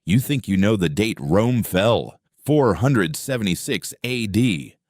You think you know the date Rome fell? 476 AD.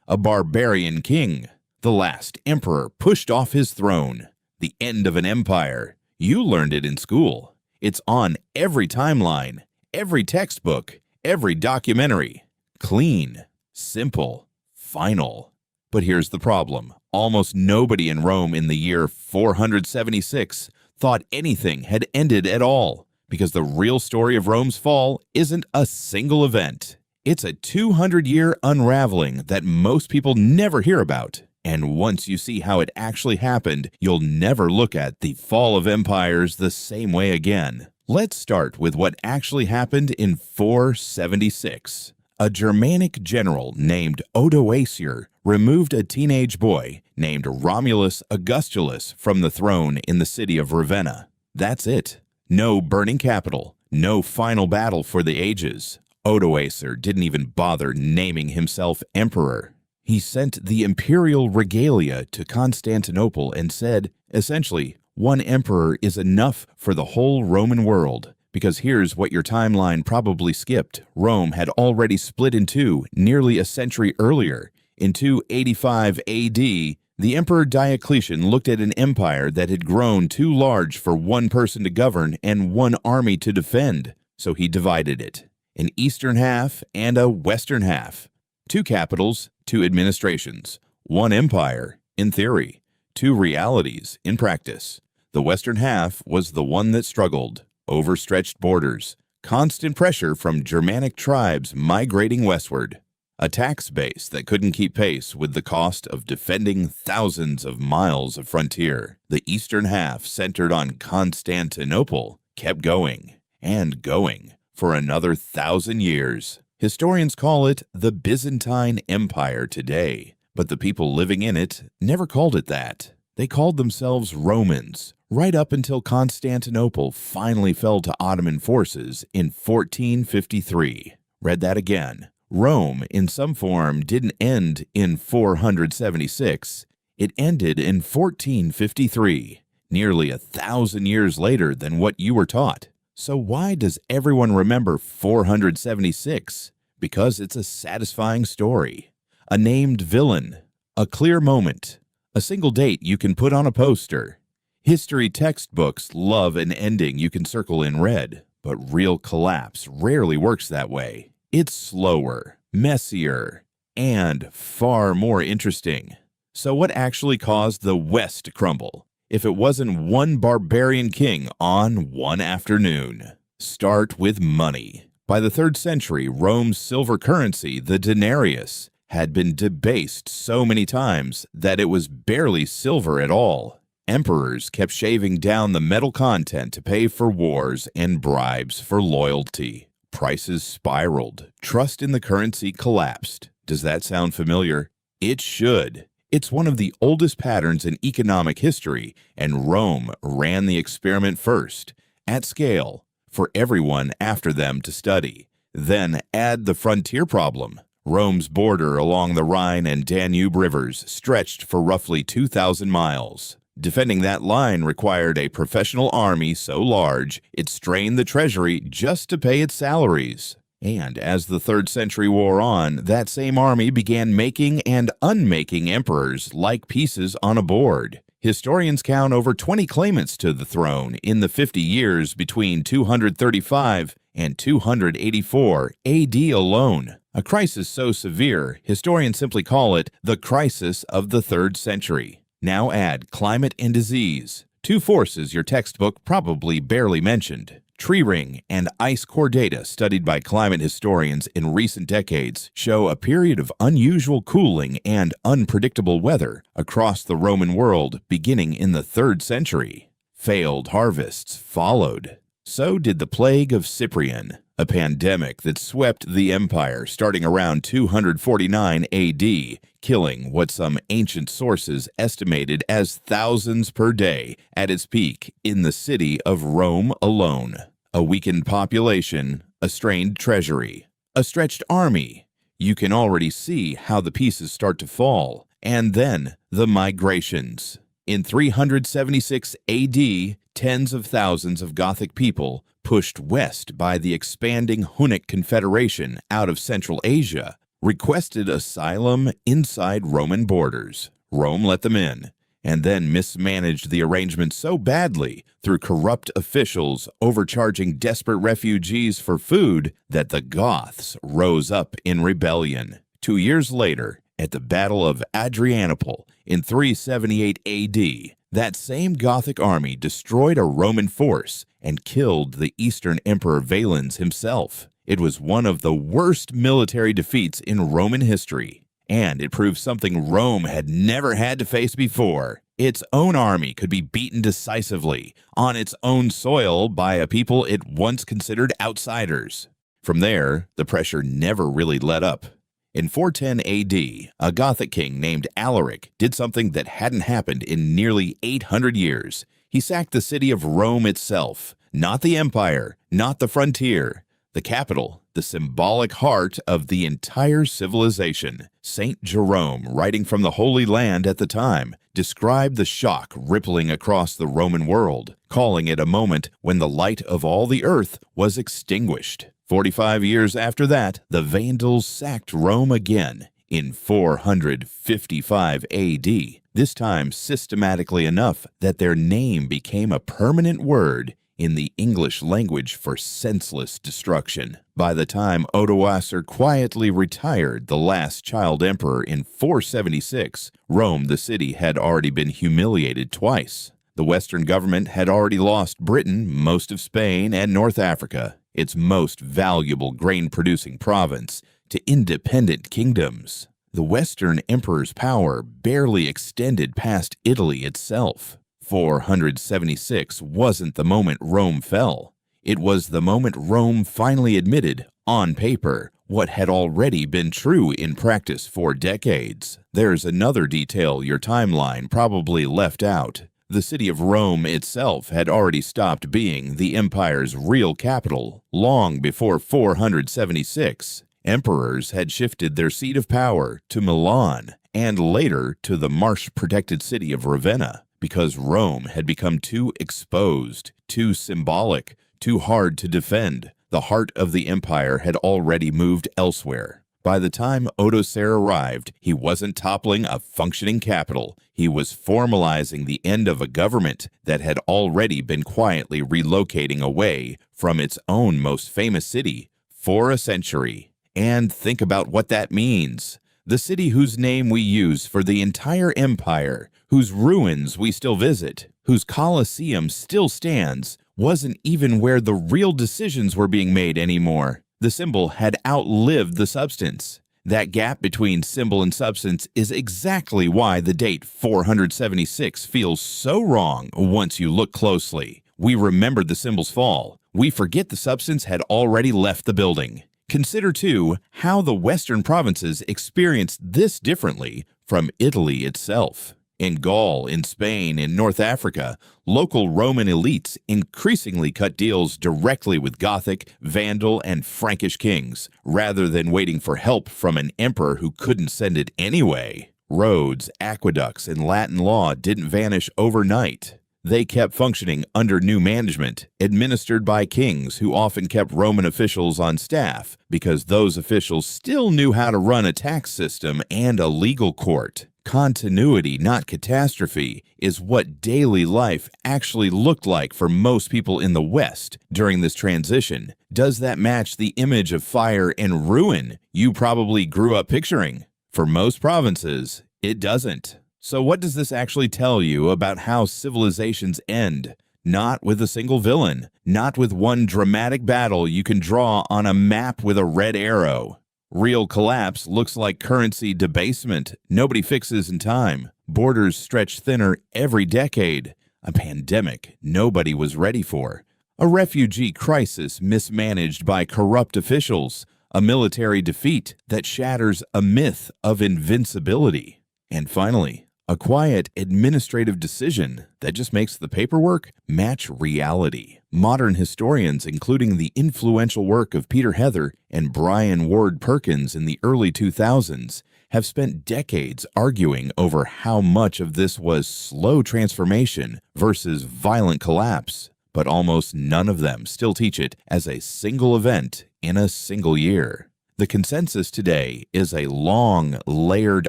A barbarian king. The last emperor pushed off his throne. The end of an empire. You learned it in school. It's on every timeline, every textbook, every documentary. Clean, simple, final. But here's the problem. Almost nobody in Rome in the year 476 thought anything had ended at all, because the real story of Rome's fall isn't a single event. It's a 200-year unraveling that most people never hear about. And once you see how it actually happened, you'll never look at the fall of empires the same way again. Let's start with what actually happened in 476. A Germanic general named Odoacer removed a teenage boy named Romulus Augustulus from the throne in the city of Ravenna. That's it. No burning capital, no final battle for the ages. Odoacer didn't even bother naming himself emperor. He sent the imperial regalia to Constantinople and said, essentially, one emperor is enough for the whole Roman world. Because here's what your timeline probably skipped. Rome had already split in two nearly a century earlier. In 285 AD, the Emperor Diocletian looked at an empire that had grown too large for one person to govern and one army to defend. So he divided it. An eastern half and a western half. Two capitals, two administrations. One empire, in theory. Two realities, in practice. The western half was the one that struggled. Overstretched borders. Constant pressure from Germanic tribes migrating westward. A tax base that couldn't keep pace with the cost of defending thousands of miles of frontier. The eastern half, centered on Constantinople, kept going and going for another 1,000 years. Historians call it the Byzantine Empire today, but the people living in it never called it that. They called themselves Romans, right up until Constantinople finally fell to Ottoman forces in 1453. Read that again. Rome, in some form, didn't end in 476. It ended in 1453, nearly 1,000 years later than what you were taught. So why does everyone remember 476? Because it's a satisfying story. A named villain. A clear moment. A single date you can put on a poster. History textbooks love an ending you can circle in red, but real collapse rarely works that way. It's slower, messier, and far more interesting. So what actually caused the West to crumble, if it wasn't one barbarian king on one afternoon? Start with money. By the 3rd century, Rome's silver currency, the denarius, had been debased so many times that it was barely silver at all. Emperors kept shaving down the metal content to pay for wars and bribes for loyalty. Prices spiraled. Trust in the currency collapsed. Does that sound familiar? It should. It's one of the oldest patterns in economic history, and Rome ran the experiment first, at scale, for everyone after them to study. Then add the frontier problem. Rome's border along the Rhine and Danube rivers stretched for roughly 2,000 miles. Defending that line required a professional army so large it strained the treasury just to pay its salaries. And as the 3rd century wore on, that same army began making and unmaking emperors like pieces on a board. Historians count over 20 claimants to the throne in the 50 years between 235 and 284 AD alone. A crisis so severe, historians simply call it the crisis of the 3rd century. Now add climate and disease, two forces your textbook probably barely mentioned. Tree ring and ice core data studied by climate historians in recent decades show a period of unusual cooling and unpredictable weather across the Roman world beginning in the 3rd century. Failed harvests followed. So did the Plague of Cyprian, a pandemic that swept the empire starting around 249 AD, killing what some ancient sources estimated as thousands per day at its peak in the city of Rome alone. A weakened population, a strained treasury, a stretched army. You can already see how the pieces start to fall. And then the migrations. In 376 AD, tens of thousands of Gothic people, pushed west by the expanding Hunnic Confederation out of Central Asia, requested asylum inside Roman borders. Rome let them in, and then mismanaged the arrangement so badly through corrupt officials overcharging desperate refugees for food that the Goths rose up in rebellion. 2 years later, at the Battle of Adrianople in 378 AD, that same Gothic army destroyed a Roman force and killed the Eastern Emperor Valens himself. It was one of the worst military defeats in Roman history, and it proved something Rome had never had to face before. Its own army could be beaten decisively on its own soil by a people it once considered outsiders. From there, the pressure never really let up. In 410 AD, a Gothic king named Alaric did something that hadn't happened in nearly 800 years. He sacked the city of Rome itself, not the empire, not the frontier, the capital, the symbolic heart of the entire civilization. Saint Jerome, writing from the Holy Land at the time, described the shock rippling across the Roman world, calling it a moment when the light of all the earth was extinguished. 45 years after that, the Vandals sacked Rome again in 455 AD, this time systematically enough that their name became a permanent word in the English language for senseless destruction. By the time Odoacer quietly retired, the last child emperor in 476, Rome, the city, had already been humiliated twice. The Western government had already lost Britain, most of Spain, and North Africa, its most valuable grain-producing province, to independent kingdoms. The Western emperor's power barely extended past Italy itself. 476 wasn't the moment Rome fell. It was the moment Rome finally admitted, on paper, what had already been true in practice for decades. There's another detail your timeline probably left out. The city of Rome itself had already stopped being the empire's real capital long before 476. Emperors had shifted their seat of power to Milan and later to the marsh-protected city of Ravenna because Rome had become too exposed, too symbolic, too hard to defend. The heart of the empire had already moved elsewhere. By the time Odoacer arrived, he wasn't toppling a functioning capital. He was formalizing the end of a government that had already been quietly relocating away from its own most famous city for a century. And think about what that means. The city whose name we use for the entire empire, whose ruins we still visit, whose Colosseum still stands, wasn't even where the real decisions were being made anymore. The symbol had outlived the substance. That gap between symbol and substance is exactly why the date 476 feels so wrong once you look closely. We remember the symbol's fall. We forget the substance had already left the building. Consider, too, how the Western provinces experienced this differently from Italy itself. In Gaul, in Spain, in North Africa, local Roman elites increasingly cut deals directly with Gothic, Vandal, and Frankish kings, rather than waiting for help from an emperor who couldn't send it anyway. Roads, aqueducts, and Latin law didn't vanish overnight. They kept functioning under new management, administered by kings who often kept Roman officials on staff, because those officials still knew how to run a tax system and a legal court. Continuity, not catastrophe, is what daily life actually looked like for most people in the West during this transition. Does that match the image of fire and ruin you probably grew up picturing? For most provinces, it doesn't. So what does this actually tell you about how civilizations end? Not with a single villain, not with one dramatic battle you can draw on a map with a red arrow. Real collapse looks like currency debasement nobody fixes in time. Borders stretch thinner every decade. A pandemic nobody was ready for. A refugee crisis mismanaged by corrupt officials. A military defeat that shatters a myth of invincibility. And finally, a quiet administrative decision that just makes the paperwork match reality. Modern historians, including the influential work of Peter Heather and Brian Ward Perkins in the early 2000s, have spent decades arguing over how much of this was slow transformation versus violent collapse, but almost none of them still teach it as a single event in a single year. The consensus today is a long, layered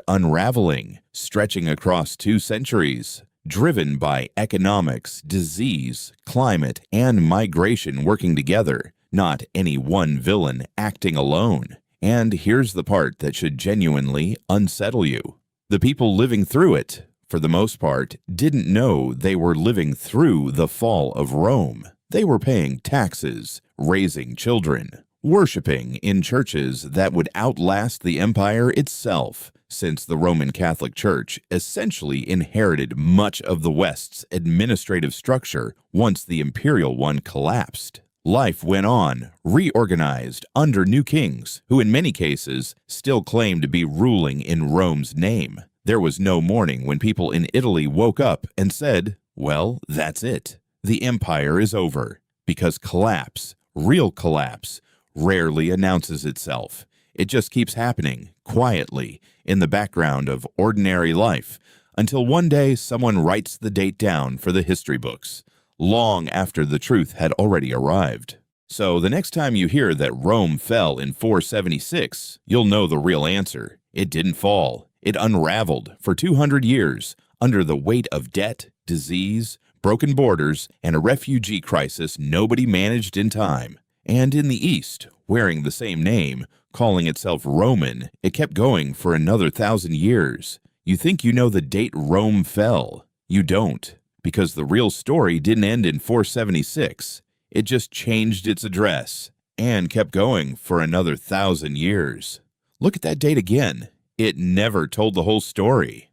unraveling stretching across 2 centuries, driven by economics, disease, climate, and migration working together, not any one villain acting alone. And here's the part that should genuinely unsettle you. The people living through it, for the most part, didn't know they were living through the fall of Rome. They were paying taxes, raising children, worshiping in churches that would outlast the empire itself, since the Roman Catholic Church essentially inherited much of the West's administrative structure once the imperial one collapsed. Life went on, reorganized under new kings, who in many cases still claimed to be ruling in Rome's name. There was no morning when people in Italy woke up and said, well, that's it. The empire is over. Because collapse, real collapse, rarely announces itself. It just keeps happening, quietly, in the background of ordinary life, until one day someone writes the date down for the history books, long after the truth had already arrived. So the next time you hear that Rome fell in 476, you'll know the real answer. It didn't fall. It unraveled for 200 years under the weight of debt, disease, broken borders, and a refugee crisis nobody managed in time. And in the East, wearing the same name, calling itself Roman, it kept going for another 1,000 years. You think you know the date Rome fell. You don't, because the real story didn't end in 476. It just changed its address and kept going for another 1,000 years. Look at that date again. It never told the whole story.